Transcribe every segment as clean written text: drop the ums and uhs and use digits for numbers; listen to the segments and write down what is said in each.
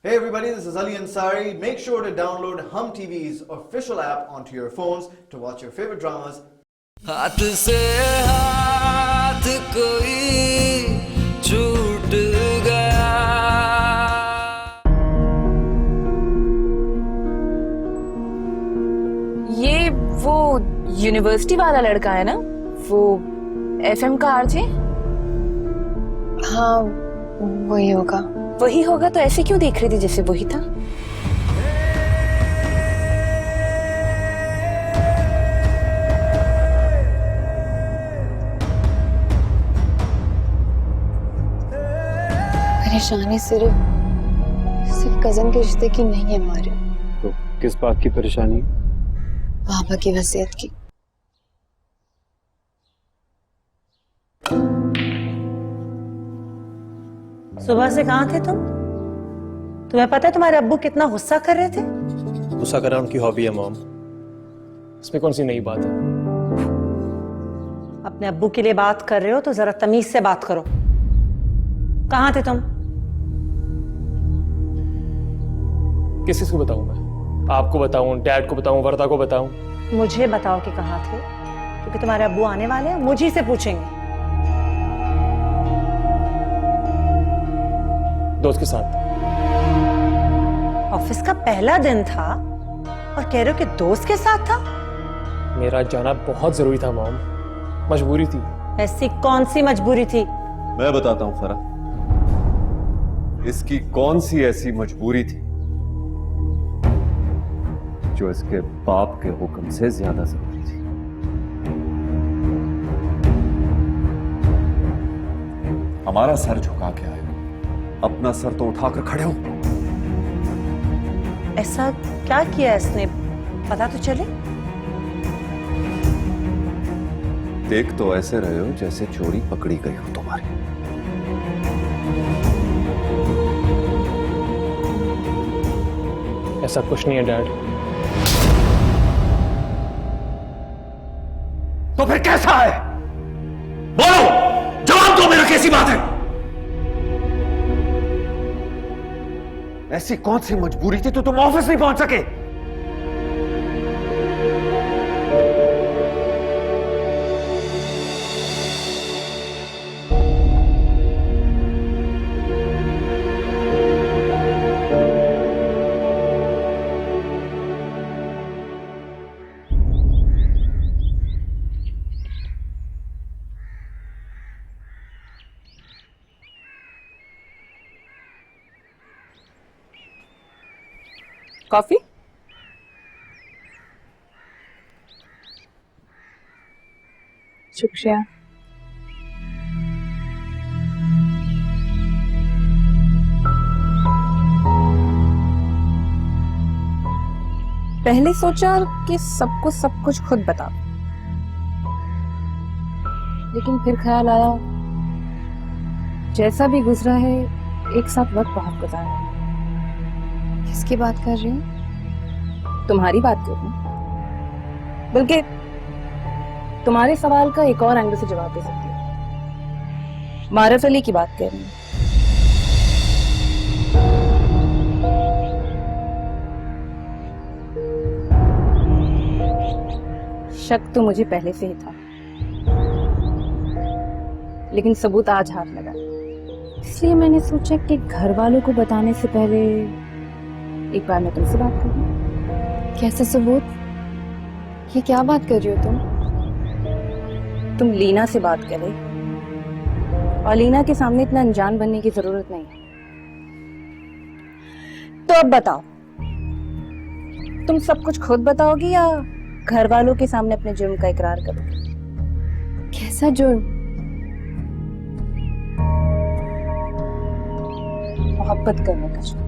Hey everybody, this is Ali Ansari. Make sure to download Hum TV's official app onto your phones to watch your favorite dramas. हाथ से हाथ कोई छूट गया। ये वो यूनिवर्सिटी वाला लड़का है ना, वो एफएम का आरजे? हाँ वही होगा। वही होगा तो ऐसे क्यों देख रही थी जैसे वही था? परेशानी सिर्फ कजन के रिश्ते की नहीं है हमारे। तो किस बात की परेशानी? पापा की वसीयत की। सुबह से कहाँ थे तुम? तुम्हें पता है तुम्हारे अब्बू कितना गुस्सा कर रहे थे? गुस्सा करना उनकी हॉबी है मॉम, इसमें कौन सी नई बात है? अपने अब्बू के लिए बात कर रहे हो तो जरा तमीज से बात करो। कहाँ थे तुम? किस किस को बताऊं मैं? आपको बताऊं, डैड को बताऊं, वर्दा को बताऊं? मुझे बताओ कि कहाँ थे, क्योंकि तुम्हारे अब्बू आने वाले हैं, मुझी से पूछेंगे। दोस्त के साथ। ऑफिस का पहला दिन था और कह रहे हो कि दोस्त के साथ था? मेरा जाना बहुत जरूरी था मॉम, मजबूरी थी। ऐसी कौन सी मजबूरी थी? मैं बताता हूं फरा, इसकी कौन सी ऐसी मजबूरी थी जो इसके बाप के हुक्म से ज्यादा जरूरी थी। हमारा सर झुका के आए, अपना सर तो उठाकर खड़े हो। ऐसा क्या किया इसने, पता तो चले। देख तो ऐसे रहे हो जैसे चोरी पकड़ी गई हो तुम्हारी। ऐसा कुछ नहीं है डैड। तो फिर कैसा है? बोलो, जवाब दो, मेरा कैसी बात है? ऐसी कौन सी मजबूरी थी तो तुम ऑफिस नहीं पहुंच सके? कॉफी? शुक्रिया। पहले सोचा कि सबको सब कुछ खुद बता, लेकिन फिर ख्याल आया जैसा भी गुजरा है एक साथ वक्त बहुत गुजारा है। किसकी बात कर रही हूँ? तुम्हारी बात कर रही हूं। बल्कि तुम्हारे सवाल का एक और एंगल से जवाब दे सकती हूँ। मारफ अली की बात कर रही हूँ। शक तो मुझे पहले से ही था, लेकिन सबूत आज हाथ लगा, इसलिए मैंने सोचा कि घर वालों को बताने से पहले एक बार मैं तुमसे बात करूं। कैसे सबूत? ये क्या बात कर रही हो तुम लीना से बात करे, और लीना के सामने इतना अनजान बनने की जरूरत नहीं है। तो अब बताओ, तुम सब कुछ खुद बताओगी या घर वालों के सामने अपने जुर्म का इकरार करोगी? कैसा जुर्म? मोहब्बत करने का जुर्म।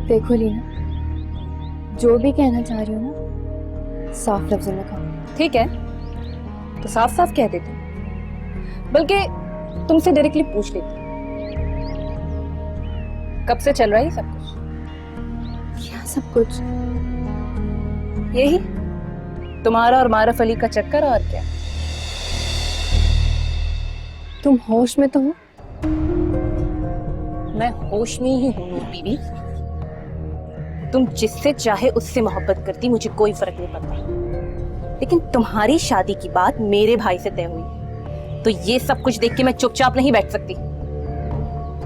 देखो लीना, जो भी कहना चाह रही हूँ ना, साफ लफ्जों में कहो। ठीक है, तो साफ साफ कह देती हूँ। बल्कि तुमसे डायरेक्टली पूछ लेती हूँ, कब से चल रहा है ये सब कुछ? क्या सब कुछ? यही तुम्हारा और मारफ अली का चक्कर, और क्या? तुम होश में तो हो? मैं होश में ही हूँ नूर बीवी। तुम जिससे चाहे उससे मोहब्बत करती, मुझे कोई फर्क नहीं पड़ता, लेकिन तुम्हारी शादी की बात मेरे भाई से तय हुई, तो ये सब कुछ देख के मैं चुपचाप नहीं बैठ सकती।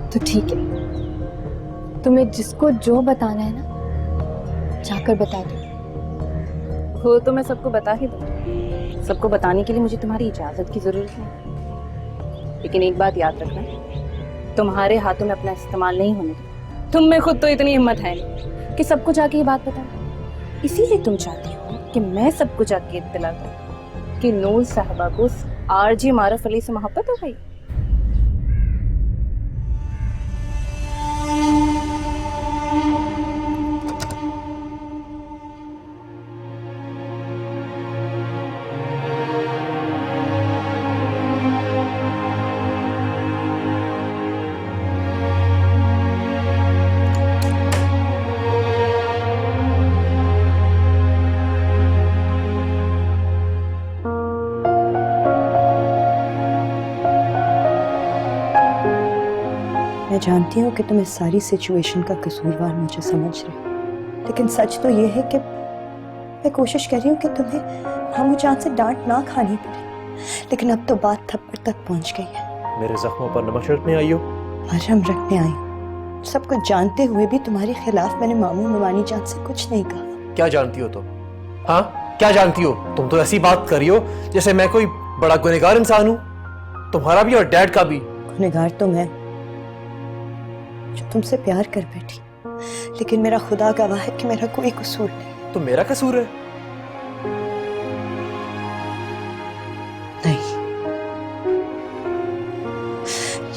तो ठीक है, तुम्हें जिसको जो बताना है ना, जाकर बता दो। वो तो मैं सबको बता ही दूँ। सबको बताने के लिए मुझे तुम्हारी इजाजत की जरूरत नहीं, लेकिन एक बात याद रखना, तुम्हारे हाथों में अपना इस्तेमाल नहीं होने दूँ। तुम में खुद तो इतनी हिम्मत है नहीं कि सबको जाके ये बात बताओ। इसीलिए तुम चाहती हो कि मैं सबको जाके इत्तला दूं कि नूर साहबा को आरजी मारफ अली से मोहब्बत हो गई। मैं जानती हूँ कि तुम इस सारी सिचुएशन का कसूरवार मुझे समझ रहे हो, लेकिन सच तो ये है कि मैं कोशिश कर रही हूँ कि तुम्हें हम जान से डांट ना खानी पड़े, लेकिन अब तो बात थप्पड़ तक पहुँच गई है। मेरे जख्मों पर नमक छिड़कने आई हो? मरहम रखने आई हूँ। सब कुछ जानते हुए भी तुम्हारे खिलाफ मैंने मामू नुमानी जान से कुछ नहीं कहा। क्या जानती हो तुम? हाँ, क्या जानती हो तुम? तो ऐसी बात कर रही हो जैसे मैं कोई बड़ा गुनहगार इंसान हूँ, तुम्हारा भी और डैड का भी। गुनहगार तो मैं जो तुमसे प्यार कर बैठी, लेकिन मेरा खुदा गवाह है कि मेरा कोई कसूर नहीं। तो मेरा कसूर है? नहीं,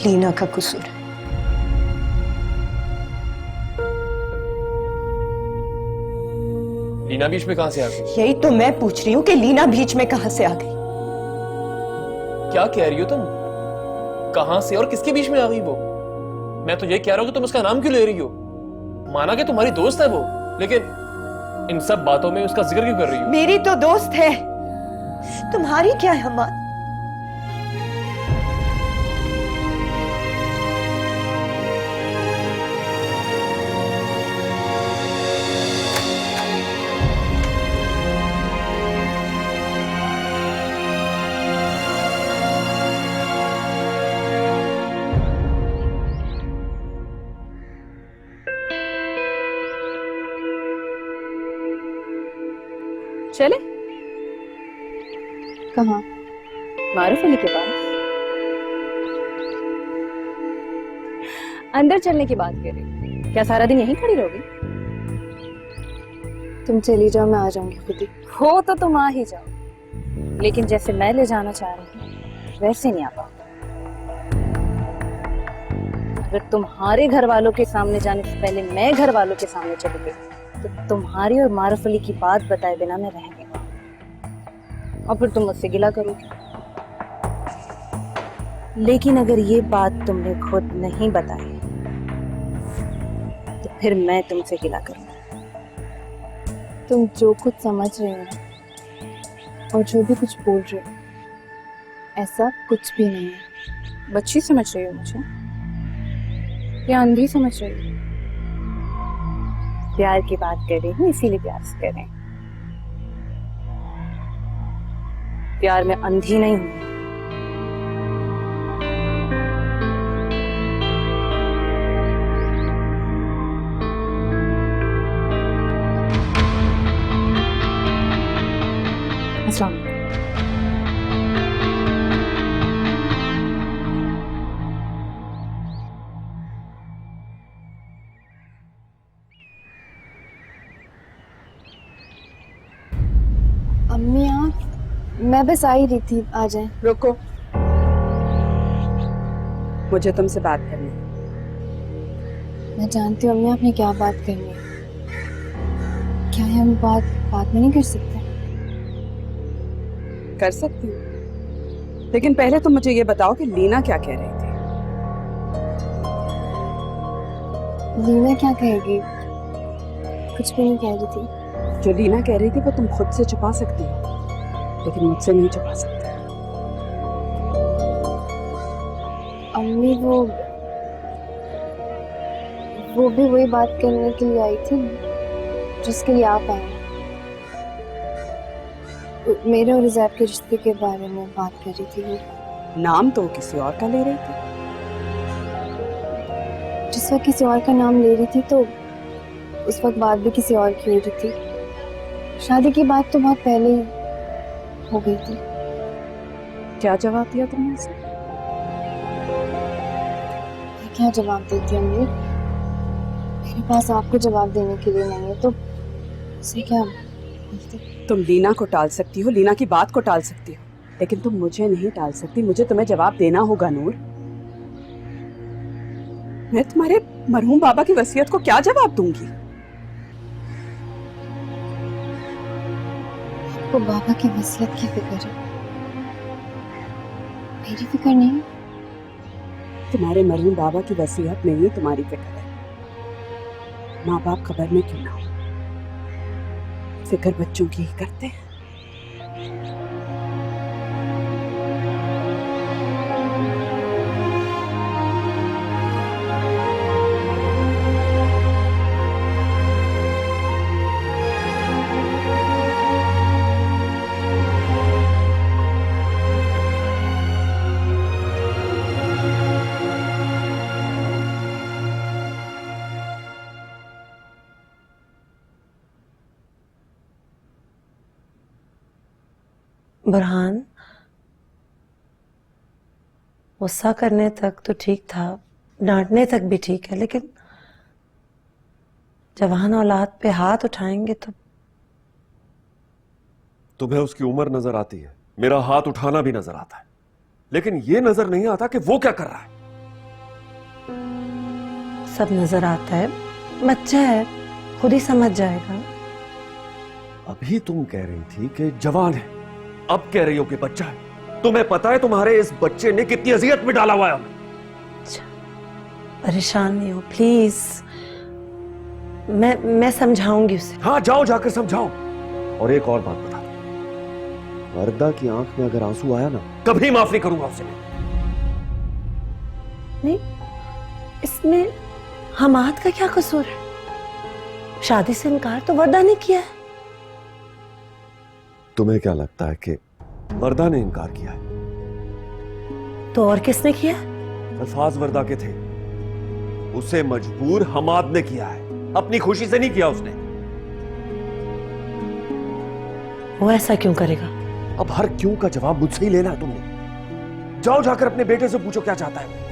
लीना का कसूर है। लीना बीच में कहां से आ गई? यही तो मैं पूछ रही हूँ कि लीना बीच में कहां से आ गई। क्या कह रही हो तुम? कहां से और किसके बीच में आ गई वो? मैं तो ये कह रहा हूं कि तुम उसका नाम क्यों ले रही हो? माना कि तुम्हारी दोस्त है वो, लेकिन इन सब बातों में उसका जिक्र क्यों कर रही हो? मेरी तो दोस्त है, तुम्हारी क्या है अम्मा? चले कहाँ? मारूफ अली के पास। अंदर चलने की बात कर रही, क्या सारा दिन यहीं खड़ी रहोगी? तुम चली जाओ, मैं आ जाऊंगी खुद ही। हो तो तुम आ ही जाओ, लेकिन जैसे मैं ले जाना चाह रही हूँ वैसे नहीं आ पाओ। अगर तुम्हारे घर वालों के सामने जाने से पहले मैं घर वालों के सामने चली गई तो तुम्हारी और मारूफ अली की बात बताए बिना मैं रह गई, और फिर तुम मुझसे गिला करोगी। लेकिन अगर ये बात तुमने खुद नहीं बताई तो फिर मैं तुमसे गिला करूंगी। तुम जो कुछ समझ रहे हो और जो भी कुछ बोल रहे हो, ऐसा कुछ भी नहीं है। बच्ची समझ रही हो मुझे या अंधी समझ रही हो? प्यार की बात कर रही हूँ, इसीलिए प्यार से कर रहे हैं। प्यार में अंधी नहीं हूं। अस्सलाम वालेकुम। अम्मी आप, मैं बस आ ही रही थी, आ जाएं। रुको, मुझे तुमसे बात करनी है। मैं जानती हूँ अम्मी आपने क्या बात करनी है। क्या हम बात में नहीं कर सकते? कर सकती हूँ, लेकिन पहले तुम मुझे ये बताओ कि लीना क्या कह रही थी। लीना क्या कहेगी? कुछ भी नहीं कह रही थी। जो लीना कह रही थी वो तुम खुद से छुपा सकती हो, लेकिन मुझसे नहीं छुपा सकती। अम्मी वो वो भी वही बात करने के लिए आई थी जिसके लिए आप आए। मेरे और रिज़ैब के रिश्ते के बारे में बात कर रही थी वो। नाम तो किसी और का ले रही थी। जिस वक्त किसी और का नाम ले रही थी तो उस वक्त बात भी किसी और की हो रही थी। शादी की बात तो बहुत पहले ही हो गई थी। क्या जवाब दिया तुमने उसे? क्या जवाब देती अमीर? मेरे पास आपको जवाब देने के लिए नहीं है तो उसे क्या बोलती? तुम लीना को टाल सकती हो, लीना की बात को टाल सकती हो, लेकिन तुम मुझे नहीं टाल सकती। मुझे तुम्हें जवाब देना होगा नूर। मैं तुम्हारे मरहूम बाबा की वसीयत को क्या जवाब दूंगी? आपको बाबा की वसीयत की फिक्र है, मेरी फिक्र नहीं है। तुम्हारे मरहूम बाबा की वसीयत नहीं है, तुम्हारी फिक्र है। माँ बाप खबर में क्यों ना हो, फिक्र बच्चों की ही करते हैं। बुरहान, गुस्सा करने तक तो ठीक था, डांटने तक भी ठीक है, लेकिन जवान औलाद पे हाथ उठाएंगे तो तुम्हें उसकी उम्र नजर आती है, मेरा हाथ उठाना भी नजर आता है, लेकिन यह नजर नहीं आता कि वो क्या कर रहा है। सब नजर आता है। बच्चा है, खुद ही समझ जाएगा। अभी तुम कह रही थी कि जवान है, अब कह रही हो कि बच्चा है। तुम्हें पता है तुम्हारे इस बच्चे ने कितनी अजियत में डाला हुआ है हमें। परेशान नहीं हो प्लीज, मैं समझाऊंगी उसे। हाँ, जाओ जाकर समझाओ। और एक और बात बता दो, वर्दा की आंख में अगर आंसू आया ना, कभी माफ नहीं करूंगा उसे। नहीं, इसमें हमाद का क्या कसूर है? शादी से इनकार तो वर्दा ने किया है। तुम्हें क्या लगता है कि वर्दा ने इनकार किया है? तो और किसने किया? अल्फाज वर्दा के थे, उसे मजबूर हमाद ने किया है, अपनी खुशी से नहीं किया उसने। वो ऐसा क्यों करेगा? अब हर क्यों का जवाब मुझसे ही लेना है तुमने। जाओ जाकर अपने बेटे से पूछो क्या चाहता है वो।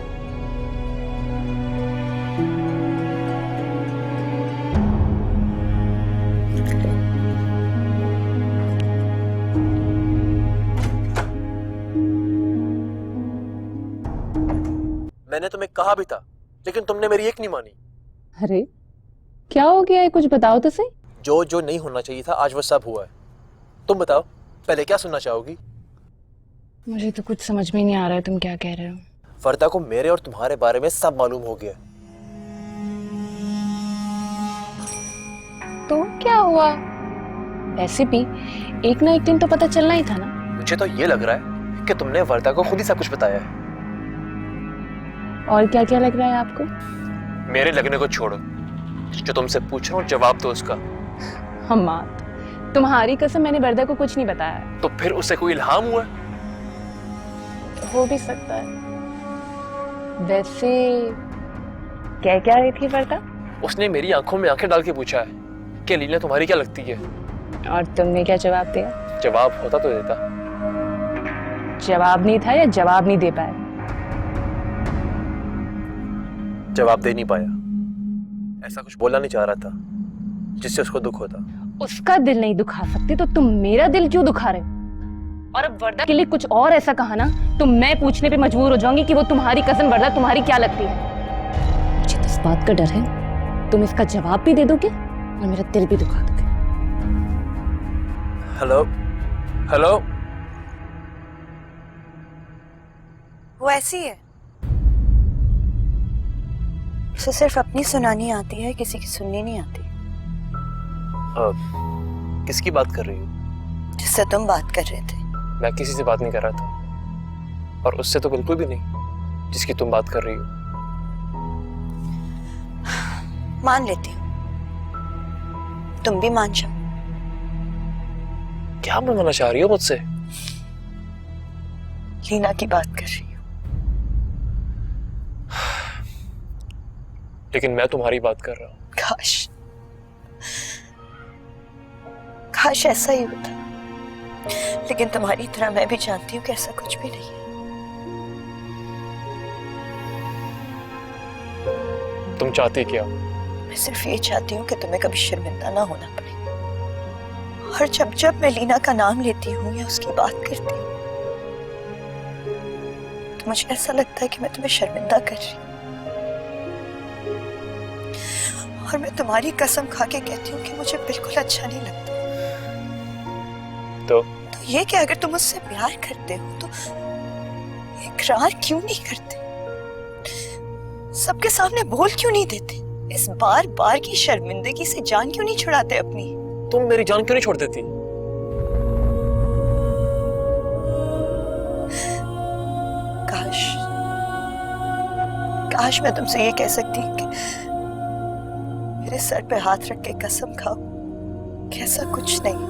मैंने तुम्हें कहा भी था, लेकिन तुमने मेरी एक नहीं मानी। अरे क्या हो गया है, कुछ बताओ तो सही। जो जो नहीं होना चाहिए था आज वो सब हुआ है। तुम बताओ, पहले क्या सुनना चाहोगी? मुझे तो कुछ समझ में नहीं आ रहा है तुम क्या कह रहे हो। वर्दा को मेरे और तुम्हारे बारे में सब मालूम हो गया। तो क्या हुआ? वैसे भी एक ना एक दिन तो पता चलना ही था ना। मुझे तो ये लग रहा है कि तुमने वर्दा को खुद ही सब कुछ बताया है। और क्या क्या लग रहा है आपको? मेरे लगने को छोड़ो, जो तुमसे पूछ रहा हूँ जवाब दो उसका। हमाद, तुम्हारी कसम, मैंने वर्दा को कुछ नहीं बताया। तो फिर उसे कोई इल्हाम हुआ? हो भी सकता है। वैसे क्या क्या रही थी वर्दा? उसने मेरी आंखों में आंखें डाल के पूछा है कि लीना तुम्हारी क्या लगती है। और तुमने क्या जवाब दिया? जवाब होता तो देता। जवाब नहीं था या जवाब नहीं दे पाए? जवाब दे नहीं पाया। ऐसा कुछ बोलना नहीं चाह रहा था जिससे उसको दुख होता। उसका दिल नहीं दुखा सकते तो तुम मेरा दिल क्यों दुखा रहे हो? और अब वर्दा के लिए कुछ और ऐसा कहा ना तो मैं पूछने पे मजबूर हो जाऊंगी कि वो तुम्हारी कजन वर्दा तुम्हारी क्या लगती है। मुझे तो इस बात का डर है तुम इसका जवाब भी दे दोगे और मेरा दिल भी दुखा दोगे। हेलो हेलो, वो ऐसी है, उसे सिर्फ अपनी सुनानी आती है, किसी की सुननी नहीं आती। किसकी बात कर रही हो? जिससे तुम बात कर रहे थे। मैं किसी से बात नहीं कर रहा था, और उससे तो बिल्कुल भी नहीं जिसकी तुम बात कर रही हो। मान लेती हूँ, तुम भी मान जाओ। क्या बनवाना चाह रही हो मुझसे? लीना की बात कर रही हूँ। लेकिन मैं तुम्हारी बात कर रहा हूँ। काश ऐसा ही होता, लेकिन तुम्हारी तरह मैं भी जानती हूँ कि ऐसा कुछ भी नहीं है। तुम चाहती क्या? मैं सिर्फ ये चाहती हूँ कि तुम्हें कभी शर्मिंदा ना होना पड़े। और जब जब मैं लीना का नाम लेती हूँ या उसकी बात करती हूँ तो मुझे ऐसा लगता है कि मैं तुम्हें शर्मिंदा कर रही हूँ। और मैं तुम्हारी कसम खा के कहती हूँ कि मुझे बिल्कुल अच्छा नहीं लगता। तो ये कि अगर तुम मुझसे प्यार करते हो तो इकरार क्यों नहीं करते? सबके सामने बोल क्यों नहीं देते? इस बार बार की शर्मिंदगी से जान क्यों नहीं छुड़ाते अपनी? तुम मेरी जान क्यों नहीं छोड़ देती? काश मैं तुमसे ये कह सकती कि मेरे सर पे हाथ रख के कसम खाओ कि ऐसा कुछ नहीं,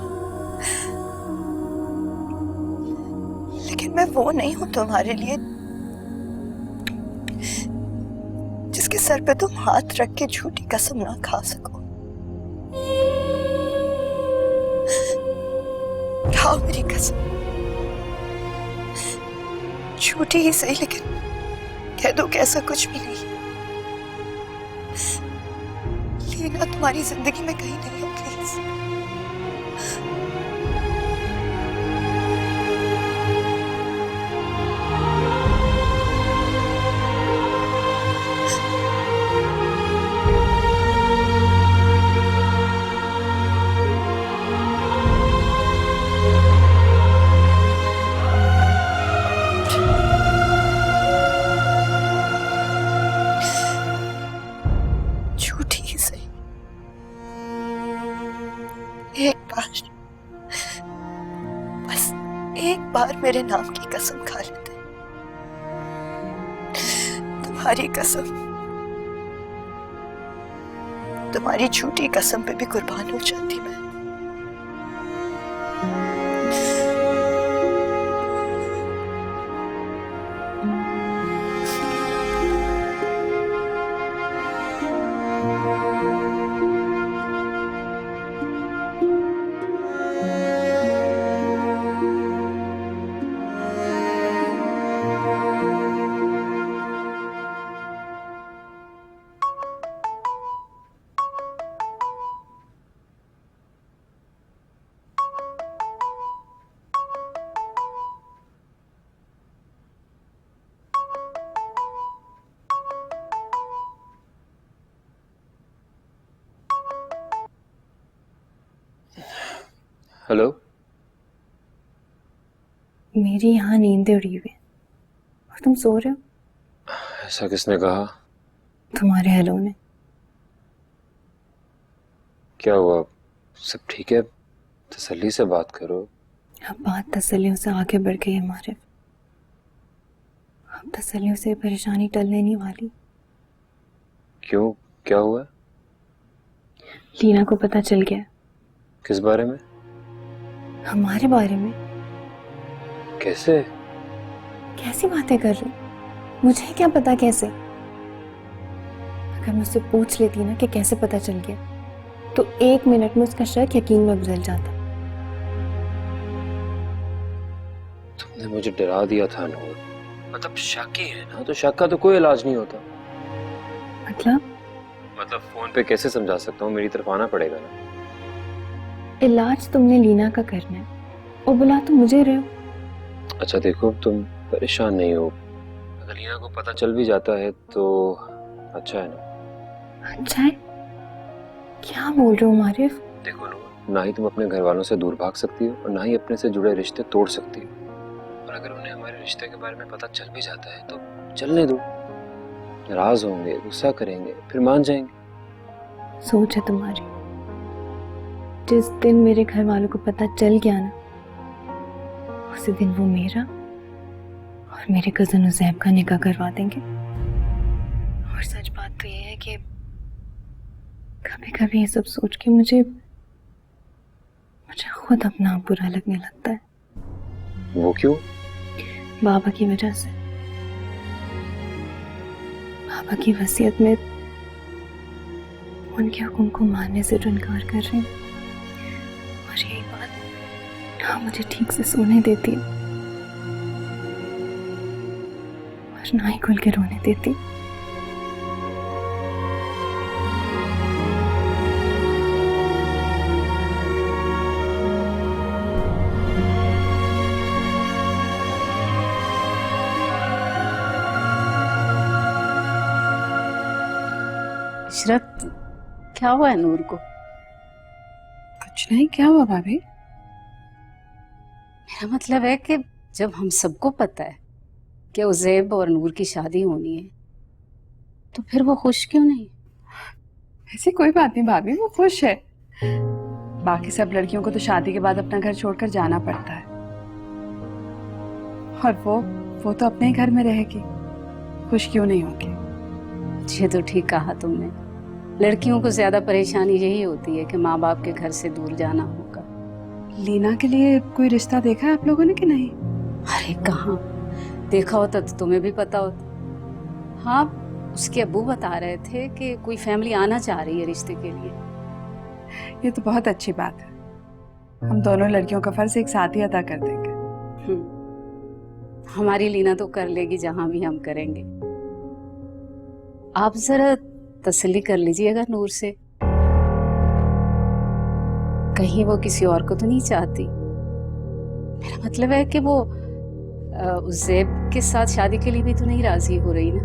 लेकिन मैं वो नहीं हूं तुम्हारे लिए जिसके सर पे तुम हाथ रख के झूठी कसम ना खा सको। खाओ मेरी कसम, झूठी ही सही, लेकिन कह दो कि ऐसा कुछ भी नहीं है। लीना तुम्हारी जिंदगी में कहीं नहीं है, प्लीज। झूठी ही सही, एक बार, बस एक बार मेरे नाम की कसम खा लेते। तुम्हारी कसम, तुम्हारी झूठी कसम पे भी कुर्बान हो जाती मैं। हेलो? मेरी यहाँ नींद उड़ी हुई है और तुम सो रहे हो। ऐसा किसने कहा? तुम्हारे हेलो ने। क्या हुआ? सब ठीक है? तसल्ली से बात करो। अब बात तसल्लियों से आगे बढ़ गई है मारिफ। अब तसल्लियों से परेशानी टलने नहीं वाली। क्यों? क्या हुआ? लीना को पता चल गया। किस बारे में? हमारे बारे में। कैसे? कैसी बातें कर रही? मुझे क्या पता कैसे? अगर मुझसे पूछ लेती ना कि कैसे पता चल गया, तो 1 मिनट में उसका शक यकीन में बदल जाता। तुमने मुझे डरा दिया था नूर। मतलब शक ही है ना, तो शक का तो कोई इलाज नहीं होता। मतलब फोन पे कैसे समझा सकता हूँ? मेरी तरफ आना पड़ेगा ना। इलाज तुमने लीना का करना है और बुला तुम मुझे रहे हो। अच्छा देखो, तुम परेशान नहीं हो। अगर लीना को पता चल भी जाता है तो अच्छा है ना। अच्छा है? क्या बोल रहे हो मारिफ? देखो नूर, ना ही तुम अपने घर वालों से दूर भाग सकती हो और ना ही अपने से जुड़े रिश्ते तोड़ सकती हो। और अगर उन्हें हमारे रिश्ते के बारे में पता चल भी जाता है तो चलने दो। नाराज होंगे, गुस्सा करेंगे, फिर मान जाएंगे। सोच है तुम्हारी। जिस दिन मेरे घर वालों को पता चल गया ना, उसी दिन वो मेरा और मेरे कजन उज़ैब का निकाह करवा देंगे। और सच बात तो ये है कि कभी कभी ये सब सोच के मुझे खुद अपना आप बुरा लगने लगता है। वो क्यों? बाबा की वजह से। बाबा की वसीयत में उनके हुक्म को मानने से जो इनकार कर रही हूँ, और यही बात ना मुझे ठीक से सोने देती और ना ही खुल के रोने देती। इशरत, क्या हुआ है नूर को? कुछ नहीं, क्या हुआ भाभी? मेरा मतलब है कि जब हम सबको पता है कि उज़ैब और नूर की शादी होनी है, तो फिर वो खुश क्यों नहीं? ऐसी कोई बात नहीं भाभी, वो खुश है। बाकी सब लड़कियों को तो शादी के बाद अपना घर छोड़कर जाना पड़ता है, और वो तो अपने ही घर में रहेगी, खुश क्यों नहीं होगी? ये तो ठीक कहा तुमने। लड़कियों को ज्यादा परेशानी यही होती है कि माँ बाप के घर से दूर जाना होगा। लीना के लिए कोई रिश्ता देखा है आप लोगों ने कि नहीं? अरे कहाँ, देखा होता तो तुम्हें भी पता होता। हाँ, उसके अब्बू बता रहे थे कि कोई फैमिली आना चाह रही है रिश्ते के लिए। ये तो बहुत अच्छी बात है। हम दोनों लड़कियों का फर्ज एक साथ ही अदा कर देंगे। हमारी लीना तो कर लेगी जहां भी हम करेंगे। आप जरा तसल्ली कर लीजिएगा नूर से, कहीं वो किसी और को तो नहीं चाहती। मेरा मतलब है कि वो उज़ैब के साथ शादी के लिए भी तो नहीं राजी हो रही ना।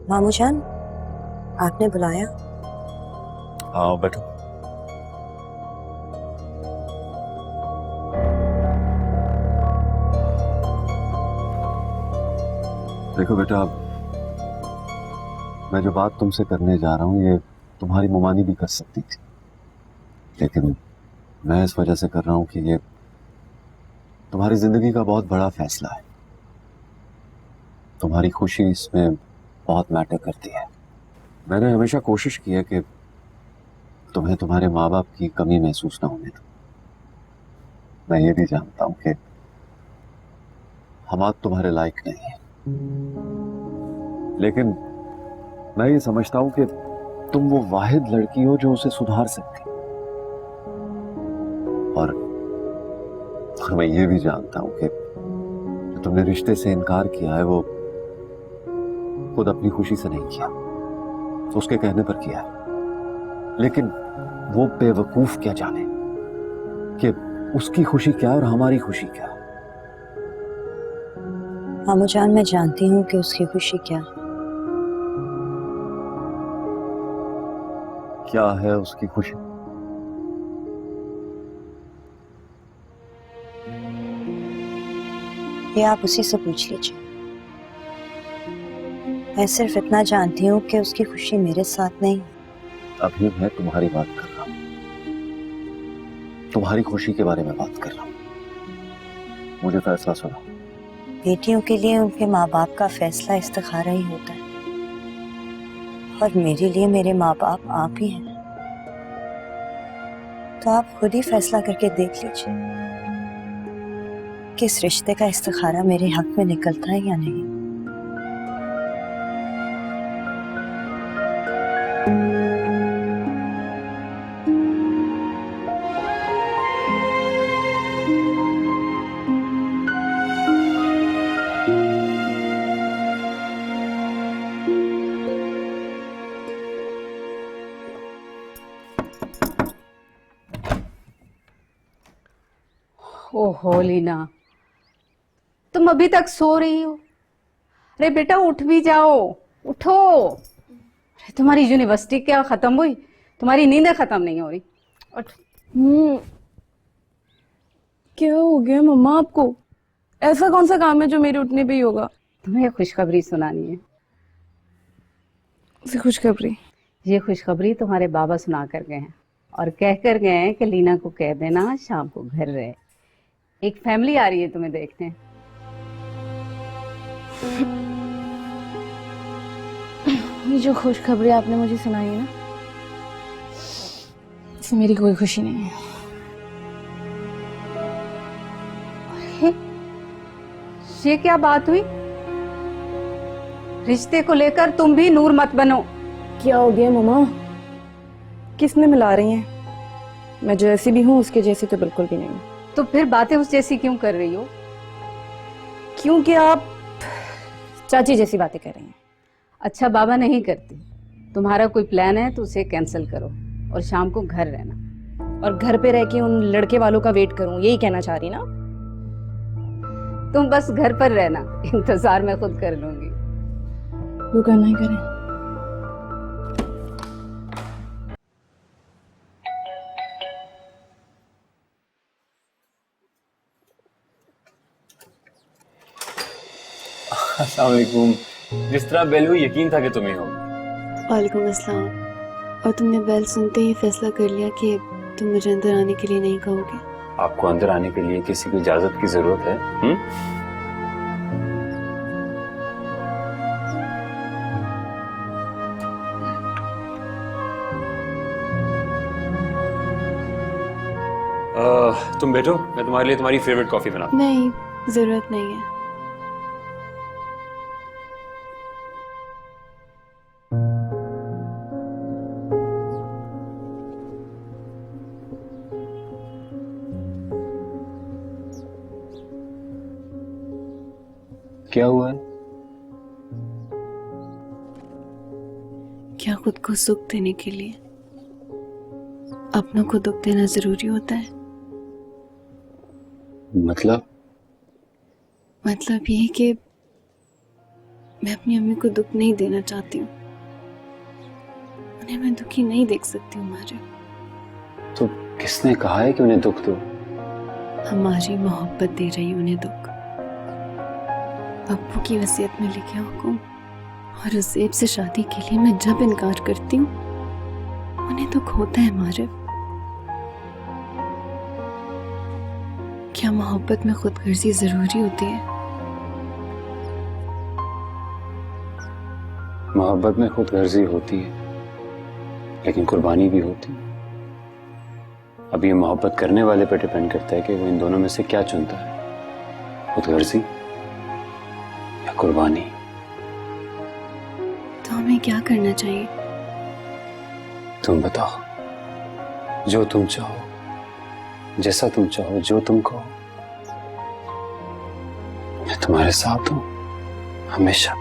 मामू जान, आपने बुलाया? आओ बैठो। देखो बेटा, मैं जो बात तुमसे करने जा रहा हूँ ये तुम्हारी मुमानी भी कर सकती थी, लेकिन मैं इस वजह से कर रहा हूँ कि ये तुम्हारी जिंदगी का बहुत बड़ा फैसला है। तुम्हारी खुशी इसमें बहुत मैटर करती है। मैंने हमेशा कोशिश की है कि तुम्हें तुम्हारे माँ बाप की कमी महसूस ना होने दो। मैं ये भी जानता हूँ कि हम आज तुम्हारे लायक नहीं है, लेकिन मैं ये समझता हूं कि तुम वो वाहिद लड़की हो जो उसे सुधार सकती। और मैं ये भी जानता हूं कि जो तुमने रिश्ते से इनकार किया है वो खुद अपनी खुशी से नहीं किया, तो उसके कहने पर किया है। लेकिन वो बेवकूफ क्या जाने कि उसकी खुशी क्या और हमारी खुशी क्या है। मामू जान, मैं जानती हूँ कि उसकी खुशी क्या है उसकी खुशी? ये आप उसी से पूछ लीजिए। मैं सिर्फ इतना जानती हूँ कि उसकी खुशी मेरे साथ नहीं। अभी मैं तुम्हारी बात कर रहा हूँ, तुम्हारी खुशी के बारे में बात कर रहा हूँ। मुझे फैसला सुनो। बेटियों के लिए उनके माँ बाप का फैसला इस्तिखारा ही होता है, और मेरे लिए मेरे माँ बाप आप ही हैं। तो आप खुद ही फैसला करके देख लीजिए कि इस रिश्ते का इस्तिखारा मेरे हक में निकलता है या नहीं। ओहो लीना, तुम अभी तक सो रही हो? अरे बेटा उठ भी जाओ, उठो। अरे तुम्हारी यूनिवर्सिटी क्या खत्म हुई? तुम्हारी नींदें खत्म नहीं हो रही। उठ। क्या हो गया मम्मा आपको? ऐसा कौन सा काम है जो मेरे उठने पे ही होगा? तुम्हें खुशखबरी सुनानी है। खुशखबरी? ये खुशखबरी तुम्हारे बाबा सुना कर गए हैं, और कह कर गए हैं कि लीना को कह देना शाम को घर रहे। एक फैमिली आ रही है तुम्हें देखने। ये जो खुशखबरी आपने मुझे सुनाई है ना, इसमें मेरी कोई खुशी नहीं है। ये क्या बात हुई? रिश्ते को लेकर तुम भी नूर मत बनो। क्या हो गया मम्मा? किसने मिला रही हैं? मैं जैसी भी हूँ उसके जैसी तो बिल्कुल भी नहीं हूँ। तो फिर बातें उस जैसी क्यों कर रही हो? क्योंकि आप चाची जैसी बातें कर रही हैं। अच्छा बाबा नहीं करती। तुम्हारा कोई प्लान है तो उसे कैंसिल करो और शाम को घर रहना। और घर पे रह के उन लड़के वालों का वेट करूं, यही कहना चाह रही ना? तुम बस घर पर रहना, इंतजार मैं खुद कर लूंगी। वो करना ही करें। अस्सलाम वालेकुम। जिस तरह बेल हुई यकीन था कि तुम ही हो। वालेकुम अस्सलाम। और तुमने बेल सुनते ही फैसला कर लिया कि तुम मुझे अंदर आने के लिए नहीं कहोगे? आपको अंदर आने के लिए किसी की इजाजत की जरूरत है? तुम बैठो, मैं तुम्हारे लिए तुम्हारी फेवरेट कॉफी बनाता हूँ। नहीं, जरूरत नहीं है। क्या हुआ है? क्या खुद को सुख देने के लिए अपनों को दुख देना जरूरी होता है? मतलब ये कि मैं अपनी अम्मी को दुख नहीं देना चाहती हूँ। उन्हें मैं दुखी नहीं देख सकती हूँ मारे। तो किसने कहा है कि उन्हें दुख दो? हमारी मोहब्बत दे रही उन्हें दुख। अब्बू की वसीयत में लिखे हुक्म और उस ज़ेब से शादी के लिए मैं जब इनकार करती हूँ उन्हें दुख होता है मारे। क्या मोहब्बत में खुदगर्जी जरूरी होती है? मोहब्बत में खुदगर्जी होती है, लेकिन कुर्बानी भी होती है। अब ये मोहब्बत करने वाले पर डिपेंड करता है कि वो इन दोनों में से क्या चुनता है, खुदगर्जी या कुर्बानी। तो हमें क्या करना चाहिए? तुम बताओ, जो तुम चाहो, जैसा तुम चाहो, जो तुम कहो, मैं तुम्हारे साथ हूं हमेशा।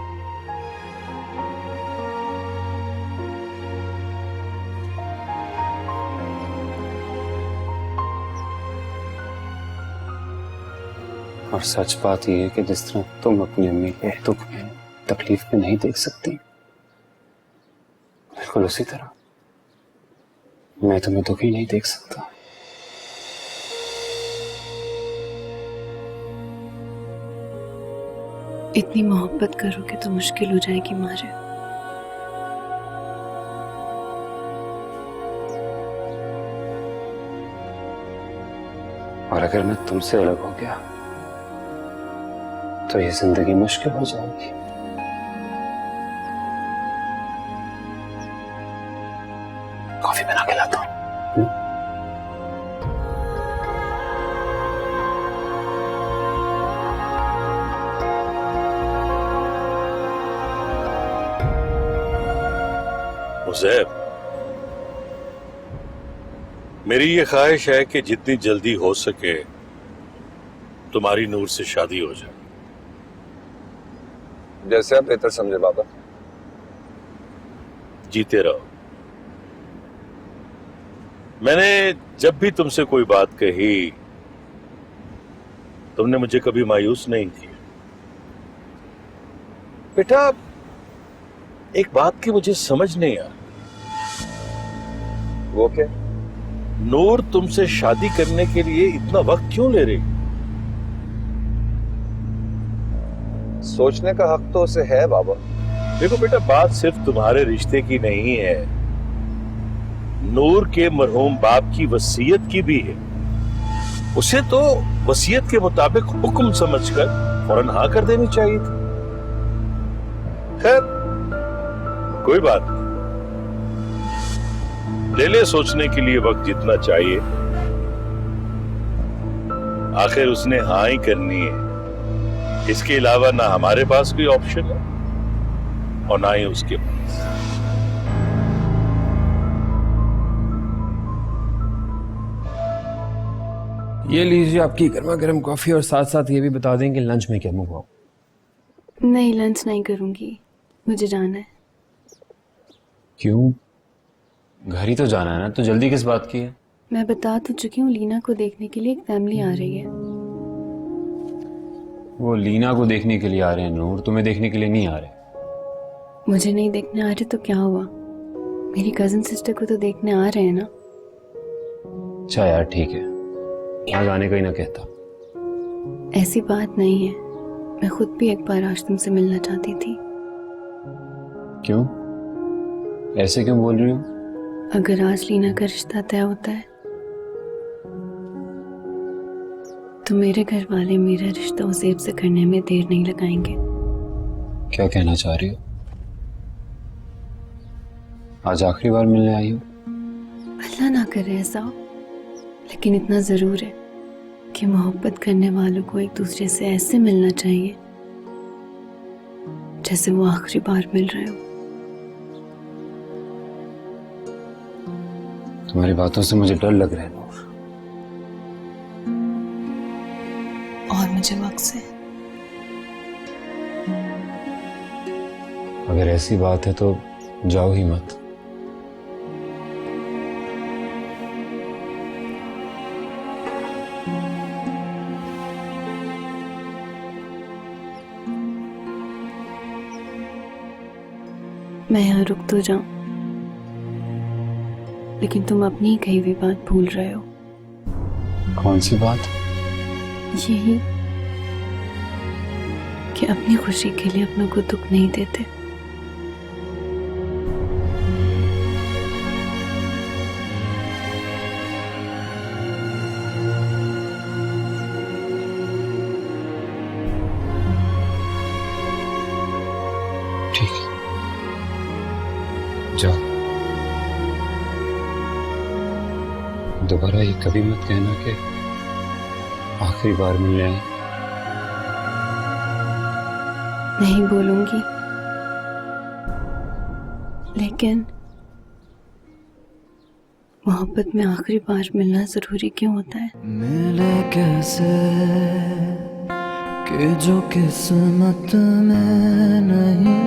और सच बात यह है कि जिस तरह तुम अपनी अम्मी को दुख में, तकलीफ में नहीं देख सकती, बिल्कुल उसी तरह मैं तुम्हें दुखी नहीं देख सकता। इतनी मोहब्बत करोगे तो मुश्किल हो जाएगी मारे। और अगर मैं तुमसे अलग हो गया तो ये जिंदगी मुश्किल हो जाएगी। कॉफी बना के लाता हूं। उज़ैर, मेरी ये ख्वाहिश है कि जितनी जल्दी हो सके तुम्हारी नूर से शादी हो जाए। जैसे आप बेहतर समझे बाबा। जीते रहो। मैंने जब भी तुमसे कोई बात कही तुमने मुझे कभी मायूस नहीं किया। बेटा, एक बात की मुझे समझ नहीं आ। वो क्या? नूर तुमसे शादी करने के लिए इतना वक्त क्यों ले रही? सोचने का हक तो उसे है बाबा। देखो बेटा, बात सिर्फ तुम्हारे रिश्ते की नहीं है, नूर के मरहूम बाप की वसीयत की भी है। उसे तो वसीयत के मुताबिक हुक्म समझकर फौरन हाँ कर देनी चाहिए थी। खैर, कोई बात नहीं, ले ले सोचने के लिए वक्त जितना चाहिए। आखिर उसने हाँ ही करनी है, इसके अलावा ना हमारे पास कोई ऑप्शन है और ना ही उसके पास। ये लीजिए आपकी गर्मा गर्म कॉफी, और साथ साथ ये भी बता दें कि लंच में क्या मंगवाऊं। नहीं, लंच नहीं करूंगी, मुझे जाना है। क्यों? घर ही तो जाना है ना, तो जल्दी किस बात की है? मैं बता तो चुकी हूँ, लीना को देखने के लिए एक फैमिली आ रही है। वो लीना को देखने के लिए आ रहे हैं नूर, तुम्हें देखने के लिए नहीं आ रहे। मुझे नहीं देखने आ रहे तो क्या हुआ, मेरी कजिन सिस्टर को तो देखने आ रहे हैं ना। अच्छा यार ठीक है, आज आने का ही ना कहता। ऐसी बात नहीं है, मैं खुद भी एक बार आज तुमसे मिलना चाहती थी। क्यों? ऐसे क्यों बोल रही हो? अगर आज लीना का रिश्ता तय होता है तो मेरे घर वाले मेरा रिश्ता उसेब से करने में देर नहीं लगाएंगे। क्या कहना चाह रही हो? आज आखिरी बार मिलने आई हो? अल्लाह ना करे ऐसा हो, लेकिन इतना जरूर है कि मोहब्बत करने वालों को एक दूसरे से ऐसे मिलना चाहिए जैसे वो आखिरी बार मिल रहे हो। तुम्हारी बातों से मुझे डर लग रहा है नूर। और मुझे वक्त से। अगर ऐसी बात है तो जाओ ही मत। मैं यहाँ रुक तो जाऊं, लेकिन तुम अपनी ही कही हुई बात भूल रहे हो। कौन सी बात? यही कि अपनी खुशी के लिए अपनों को दुख नहीं देते। ठीक है, जाओ। दोबारा ये कभी मत कहना कि आखिरी बार मिलने आए। नहीं बोलूंगी, लेकिन मोहब्बत में आखिरी बार मिलना जरूरी क्यों होता है? मिले कैसे कि जो किस्मत में नहीं,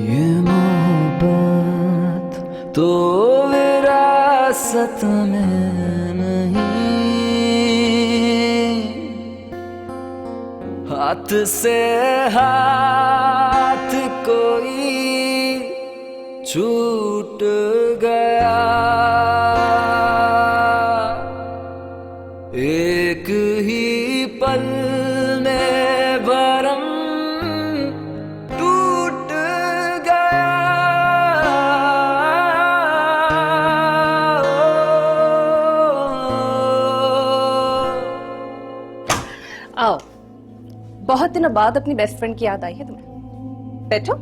ये मोहब्बत तो विरासत में हाथ से हाथ कोई छूट गया, एक ही पल में भरम टूट गया। आओ, बहुत दिनों बाद अपनी बेस्ट फ्रेंड की याद आई है तुम्हें। बैठो।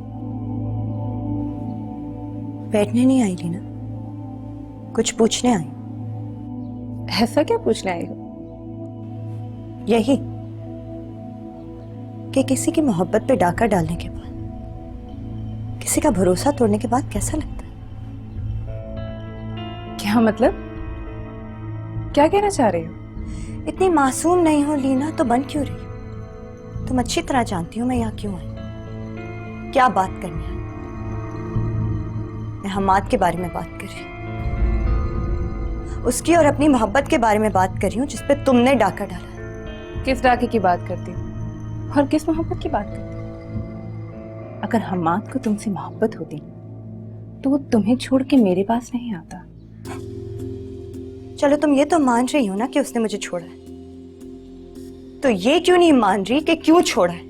बैठने नहीं आई लीना, कुछ पूछने आई। ऐसा क्या पूछने आई हो? यही कि किसी की मोहब्बत पे डाका डालने के बाद, किसी का भरोसा तोड़ने के बाद कैसा लगता है? क्या मतलब? क्या कहना चाह रही हो? इतनी मासूम नहीं हो लीना तो बन क्यों रही हो? तुम अच्छी तरह जानती हो मैं यहाँ क्यों आई, क्या बात करनी है। मैं हमाद के बारे में बात कर रही हूँ, उसकी और अपनी मोहब्बत के बारे में बात कर रही हूँ जिसपे तुमने डाका डाला। किस डाके की बात करती हो और किस मोहब्बत की बात करती हो? अगर हमाद को तुमसे मोहब्बत होती तो वो तुम्हें छोड़ के मेरे पास नहीं आता। चलो तुम ये तो मान रही हो ना कि उसने मुझे छोड़ा है, तो ये क्यों नहीं मान रही कि क्यों छोड़ा है?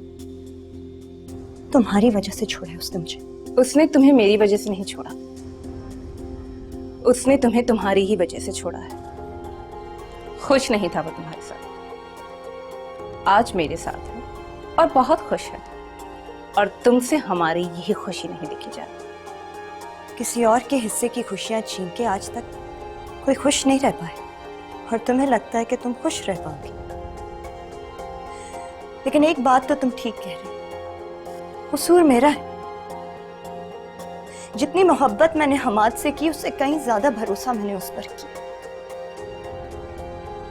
तुम्हारी वजह से छोड़ा है उसने मुझे। उसने तुम्हें मेरी वजह से नहीं छोड़ा, उसने तुम्हें तुम्हारी ही वजह से छोड़ा है। खुश नहीं था वो तुम्हारे साथ, आज मेरे साथ है और बहुत खुश है, और तुमसे हमारी यही खुशी नहीं दिखी जाती। किसी और के हिस्से की खुशियां छीन के आज तक कोई खुश नहीं रह पाए, और तुम्हें लगता है कि तुम खुश रह पाओगी। लेकिन एक बात तो तुम ठीक कह रहे हो, कसूर मेरा है। जितनी मोहब्बत मैंने हमाद से की, उससे कहीं ज्यादा भरोसा मैंने उस पर किया।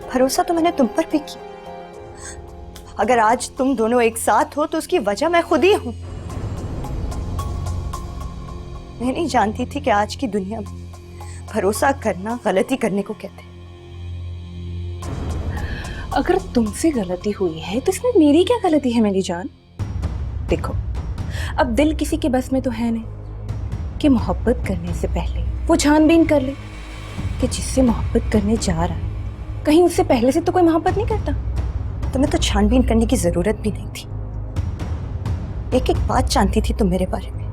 भरोसा तो मैंने तुम पर भी किया। अगर आज तुम दोनों एक साथ हो तो उसकी वजह मैं खुद ही हूं। मैं नहीं जानती थी कि आज की दुनिया में भरोसा करना गलती करने को कहते हैं। अगर तुमसे गलती हुई है तो इसमें मेरी क्या गलती है मेरी जान? देखो, अब दिल किसी के बस में तो है नहीं कि मोहब्बत करने से पहले वो छानबीन कर ले कि जिससे मोहब्बत करने जा रहा है कहीं उससे पहले से तो कोई मोहब्बत नहीं करता। तुम्हें तो छानबीन करने की जरूरत भी नहीं थी। एक एक बात जानती थी तुम मेरे बारे में,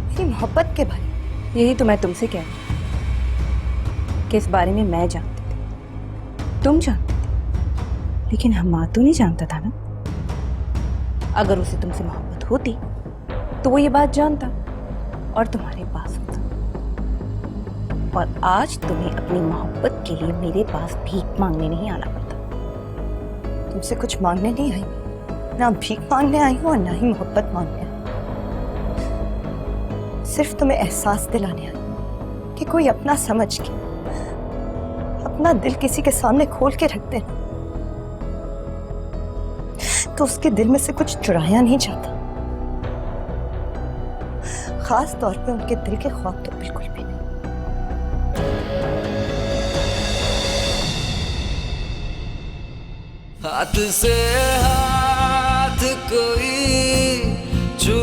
मेरी मोहब्बत के बारे में। यही तो मैं तुमसे कह रही हूँ कि इस बारे में मैं जानती थी, तुम जानती थी, लेकिन हमाद तो नहीं जानता था ना। अगर उसे तुमसे मोहब्बत होती तो वो ये बात जानता और तुम्हारे पास होता। और आज तुम्हें अपनी मोहब्बत के लिए मेरे पास भीख मांगने नहीं आना पड़ता। तुमसे कुछ मांगने नहीं आई, ना भीख मांगने आई हूं और ना ही मोहब्बत मांगने आई। सिर्फ तुम्हें एहसास दिलाने आई कि कोई अपना समझ के अपना दिल किसी के सामने खोल के रख देना तो उसके दिल में से कुछ चुराया नहीं जाता। खास तौर पे उनके दिल के ख्वाब तो बिल्कुल भी नहीं। हाथ से हाथ कोई छू